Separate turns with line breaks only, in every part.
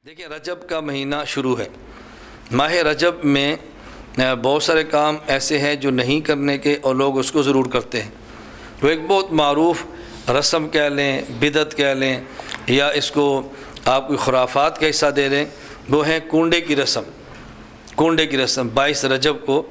دیکھیں رجب کا مہینہ شروع ہے. ماہ رجب میں بہت سارے کام ایسے ہیں جو نہیں کرنے کے اور لوگ اس کو ضرور کرتے ہیں. وہ ایک بہت معروف رسم کہہ لیں، بدعت کہہ لیں، یا اس کو آپ کوئی خرافات کا حصہ دے لیں، وہ ہیں کنڈے کی رسم. کنڈے کی رسم 22 رجب کو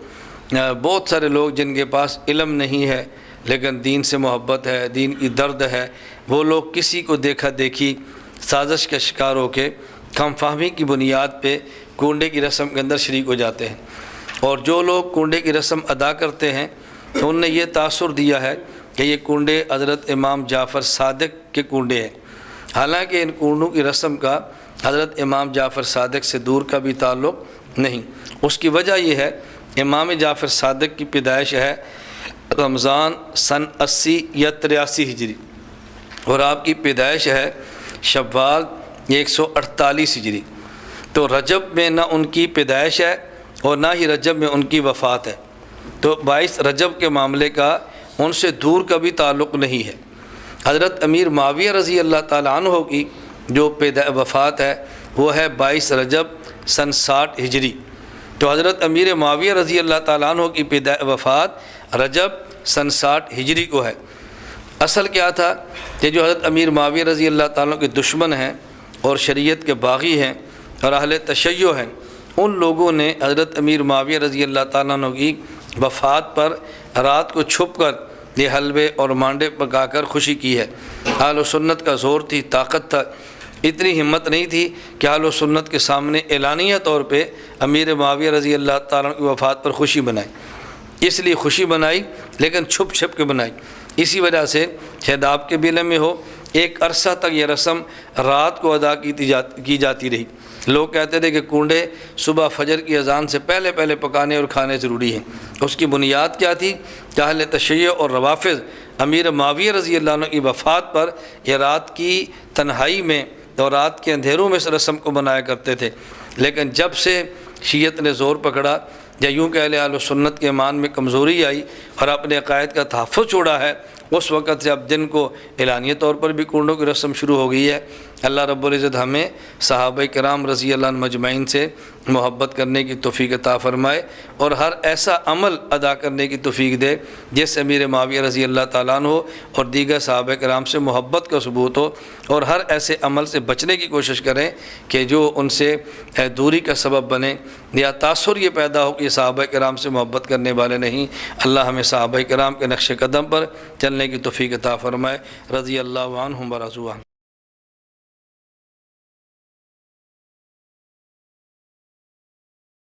بہت سارے لوگ جن کے پاس علم نہیں ہے لیکن دین سے محبت ہے، دین کی درد ہے، وہ لوگ کسی کو دیکھا دیکھی سازش کا شکار ہو کے کم فہمی کی بنیاد پہ کنڈے کی رسم کے اندر شریک ہو جاتے ہیں. اور جو لوگ کنڈے کی رسم ادا کرتے ہیں تو ان نے یہ تاثر دیا ہے کہ یہ کنڈے حضرت امام جعفر صادق کے کنڈے ہیں. حالانکہ ان کنڈوں کی رسم کا حضرت امام جعفر صادق سے دور کا بھی تعلق نہیں. اس کی وجہ یہ ہے امام جعفر صادق کی پیدائش ہے رمضان سن 80 یا 83 ہجری، اور آپ کی پیدائش ہے شوال 148 ہجری. تو رجب میں نہ ان کی پیدائش ہے اور نہ ہی رجب میں ان کی وفات ہے. تو 22 رجب کے معاملے کا ان سے دور کا بھی تعلق نہیں ہے. حضرت امیر معاویہ رضی اللہ تعالیٰ عنہ کی جو وفات ہے وہ ہے 22 رجب سن 60 ہجری. تو حضرت امیر معاویہ رضی اللہ تعالیٰ عنہ کی وفات رجب سن 60 ہجری کو ہے. اصل کیا تھا کہ جو حضرت امیر معاویہ رضی اللہ تعالیٰ کے دشمن ہیں اور شریعت کے باغی ہیں اور اہل تشیع ہیں، ان لوگوں نے حضرت امیر معاویہ رضی اللہ تعالیٰ عنہ کی وفات پر رات کو چھپ کر یہ حلوے اور مانڈے پکا کر خوشی کی ہے. اہل سنت کا زور تھی، طاقت تھا، اتنی ہمت نہیں تھی کہ اہل سنت کے سامنے اعلانیہ طور پہ امیر معاویہ رضی اللہ تعالیٰ عنہ کی وفات پر خوشی بنائی. اس لیے خوشی بنائی لیکن چھپ چھپ کے بنائی. اسی وجہ سے شاید آپ کے بھی علم میں ہو ایک عرصہ تک یہ رسم رات کو ادا کی جاتی رہی. لوگ کہتے تھے کہ کنڈے صبح فجر کی اذان سے پہلے پکانے اور کھانے ضروری ہیں. اس کی بنیاد کیا تھی کہ اہل تشیع اور روافض امیر معاویہ رضی اللہ عنہ کی وفات پر یہ رات کی تنہائی میں اور رات کے اندھیروں میں اس رسم کو بنایا کرتے تھے. لیکن جب سے شیعت نے زور پکڑا یا یوں کہ اہل سنت کے ایمان میں کمزوری آئی اور اپنے عقائد کا تحفظ چھوڑا ہے، اس وقت سے اب دن کو اعلانیہ طور پر بھی کنڈوں کی رسم شروع ہو گئی ہے. اللہ رب العزت ہمیں صحابہ کرام رضی اللہ عنہ مجمعین سے محبت کرنے کی توفیق عطا فرمائے اور ہر ایسا عمل ادا کرنے کی توفیق دے جس امیر معاویہ رضی اللہ تعالیٰ عنہ اور دیگر صحابہ کرام سے محبت کا ثبوت ہو، اور ہر ایسے عمل سے بچنے کی کوشش کریں کہ جو ان سے دوری کا سبب بنے یا تاثر یہ پیدا ہو کہ یہ صحابہ کرام سے محبت کرنے والے نہیں. اللہ ہمیں صحابہ کرام کے نقش قدم پر چلنے کی توفیق عطا فرمائے. رضی اللہ عنہم ورضوا عنہ.